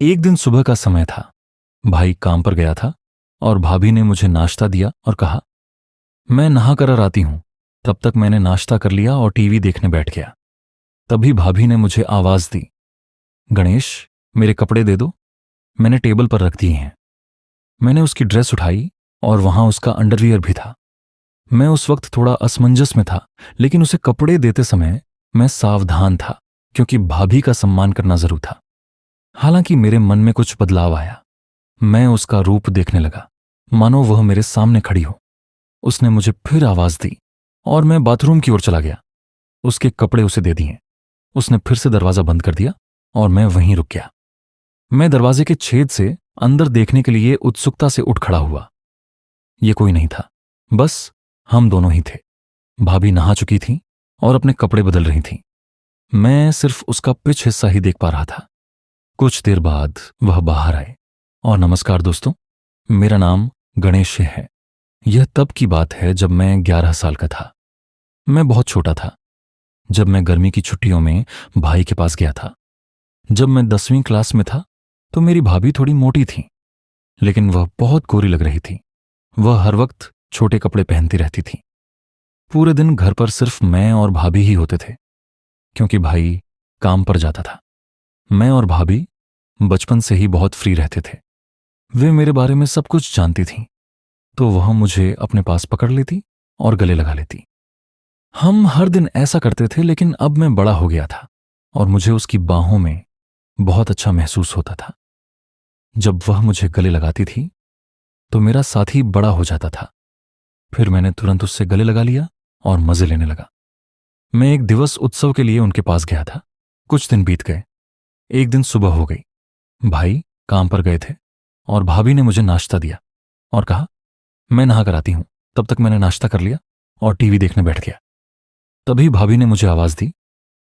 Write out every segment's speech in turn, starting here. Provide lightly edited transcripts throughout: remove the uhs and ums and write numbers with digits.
एक दिन सुबह का समय था। भाई काम पर गया था और भाभी ने मुझे नाश्ता दिया और कहा, मैं नहा कर आती हूं। तब तक मैंने नाश्ता कर लिया और टीवी देखने बैठ गया। तभी भाभी ने मुझे आवाज दी, गणेश, मेरे कपड़े दे दो, मैंने टेबल पर रख दिए हैं। मैंने उसकी ड्रेस उठाई और वहां उसका अंडरवियर भी था। मैं उस वक्त थोड़ा असमंजस में था, लेकिन उसे कपड़े देते समय मैं सावधान था, क्योंकि भाभी का सम्मान करना जरूर था। हालांकि मेरे मन में कुछ बदलाव आया। मैं उसका रूप देखने लगा, मानो वह मेरे सामने खड़ी हो। उसने मुझे फिर आवाज दी और मैं बाथरूम की ओर चला गया। उसके कपड़े उसे दे दिए। उसने फिर से दरवाजा बंद कर दिया और मैं वहीं रुक गया। मैं दरवाजे के छेद से अंदर देखने के लिए उत्सुकता से उठ खड़ा हुआ। ये कोई नहीं था, बस हम दोनों ही थे। भाभी नहा चुकी थी और अपने कपड़े बदल रही थी। मैं सिर्फ उसका पिछ हिस्सा ही देख पा रहा था। कुछ देर बाद वह बाहर आए और नमस्कार दोस्तों, मेरा नाम गणेश है। यह तब की बात है जब मैं 11 साल का था। मैं बहुत छोटा था जब मैं गर्मी की छुट्टियों में भाई के पास गया था। जब मैं 10वीं क्लास में था तो मेरी भाभी थोड़ी मोटी थी, लेकिन वह बहुत गोरी लग रही थी। वह हर वक्त छोटे कपड़े पहनती रहती थी। पूरे दिन घर पर सिर्फ मैं और भाभी ही होते थे, क्योंकि भाई काम पर जाता था। मैं और भाभी बचपन से ही बहुत फ्री रहते थे। वे मेरे बारे में सब कुछ जानती थीं, तो वह मुझे अपने पास पकड़ लेती और गले लगा लेती। हम हर दिन ऐसा करते थे, लेकिन अब मैं बड़ा हो गया था और मुझे उसकी बाहों में बहुत अच्छा महसूस होता था। जब वह मुझे गले लगाती थी तो मेरा साथी बड़ा हो जाता था। फिर मैंने तुरंत उससे गले लगा लिया और मजे लेने लगा। मैं एक दिवस उत्सव के लिए उनके पास गया था। कुछ दिन बीत गए। एक दिन सुबह हो गई। भाई काम पर गए थे और भाभी ने मुझे नाश्ता दिया और कहा, मैं नहा कर आती हूं। तब तक मैंने नाश्ता कर लिया और टीवी देखने बैठ गया। तभी भाभी ने मुझे आवाज दी,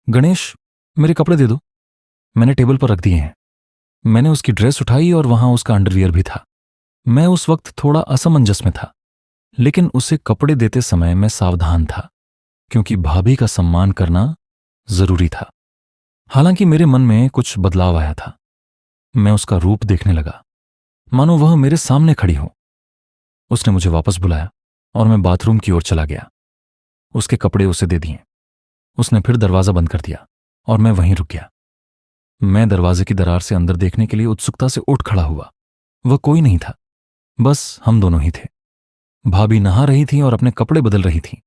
गणेश, मेरे कपड़े दे दो, मैंने टेबल पर रख दिए हैं। मैंने उसकी ड्रेस उठाई और वहां उसका अंडरवियर भी था। मैं उस वक्त थोड़ा असमंजस में था, लेकिन उसे कपड़े देते समय मैं सावधान था, क्योंकि भाभी का सम्मान करना जरूरी था। हालांकि मेरे मन में कुछ बदलाव आया था। मैं उसका रूप देखने लगा, मानो वह मेरे सामने खड़ी हो। उसने मुझे वापस बुलाया और मैं बाथरूम की ओर चला गया। उसके कपड़े उसे दे दिए। उसने फिर दरवाजा बंद कर दिया और मैं वहीं रुक गया। मैं दरवाजे की दरार से अंदर देखने के लिए उत्सुकता से उठ खड़ा हुआ। वह कोई नहीं था, बस हम दोनों ही थे। भाभी नहा रही थी और अपने कपड़े बदल रही थी।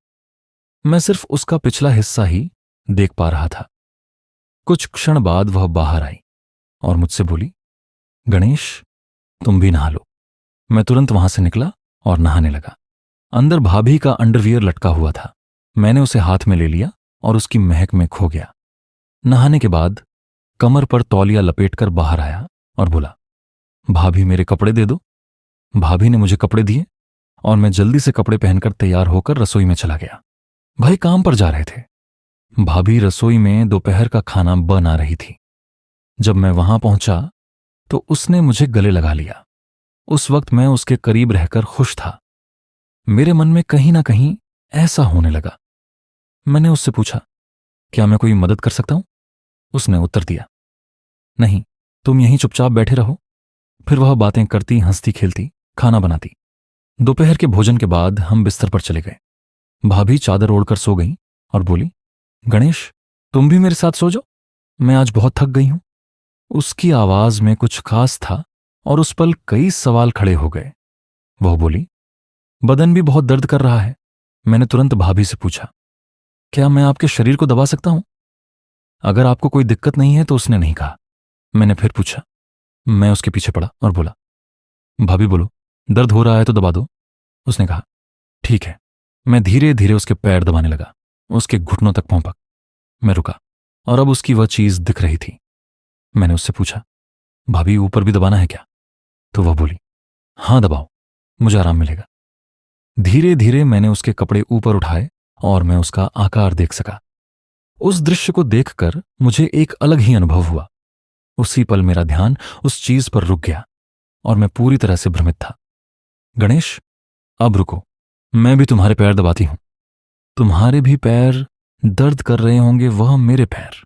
मैं सिर्फ उसका पिछला हिस्सा ही देख पा रहा था। कुछ क्षण बाद वह बाहर आई और मुझसे बोली, गणेश, तुम भी नहा लो। मैं तुरंत वहां से निकला और नहाने लगा। अंदर भाभी का अंडरवियर लटका हुआ था। मैंने उसे हाथ में ले लिया और उसकी महक में खो गया। नहाने के बाद कमर पर तौलिया लपेटकर बाहर आया और बोला, भाभी, मेरे कपड़े दे दो। भाभी ने मुझे कपड़े दिए और मैं जल्दी से कपड़े पहनकर तैयार होकर रसोई में चला गया। भाई काम पर जा रहे थे। भाभी रसोई में दोपहर का खाना बना रही थी। जब मैं वहां पहुंचा तो उसने मुझे गले लगा लिया। उस वक्त मैं उसके करीब रहकर खुश था। मेरे मन में कहीं ना कहीं ऐसा होने लगा। मैंने उससे पूछा, क्या मैं कोई मदद कर सकता हूं? उसने उत्तर दिया, नहीं, तुम यहीं चुपचाप बैठे रहो। फिर वह बातें करती, हंसती खेलती, खाना बनाती। दोपहर के भोजन के बाद हम बिस्तर पर चले गए। भाभी चादर ओढ़कर सो गई और बोली, गणेश, तुम भी मेरे साथ सो जाओ, मैं आज बहुत थक गई हूं। उसकी आवाज में कुछ खास था और उस पल कई सवाल खड़े हो गए। वह बोली, बदन भी बहुत दर्द कर रहा है। मैंने तुरंत भाभी से पूछा, क्या मैं आपके शरीर को दबा सकता हूं? अगर आपको कोई दिक्कत नहीं है तो उसने नहीं कहा। मैंने फिर पूछा। मैं उसके पीछे पड़ा और बोला, भाभी बोलो, दर्द हो रहा है तो दबा दो। उसने कहा, ठीक है। मैं धीरे धीरे उसके पैर दबाने लगा, उसके घुटनों तक पहुंचा। मैं रुका और अब उसकी वह चीज दिख रही थी। मैंने उससे पूछा, भाभी, ऊपर भी दबाना है क्या? तो वह बोली, हां, दबाओ, मुझे आराम मिलेगा। धीरे धीरे मैंने उसके कपड़े ऊपर उठाए और मैं उसका आकार देख सका। उस दृश्य को देखकर मुझे एक अलग ही अनुभव हुआ। उसी पल मेरा ध्यान उस चीज पर रुक गया और मैं पूरी तरह से भ्रमित था। गणेश, अब रुको, मैं भी तुम्हारे पैर दबाती हूं। तुम्हारे भी पैर दर्द कर रहे होंगे, वह मेरे पैर।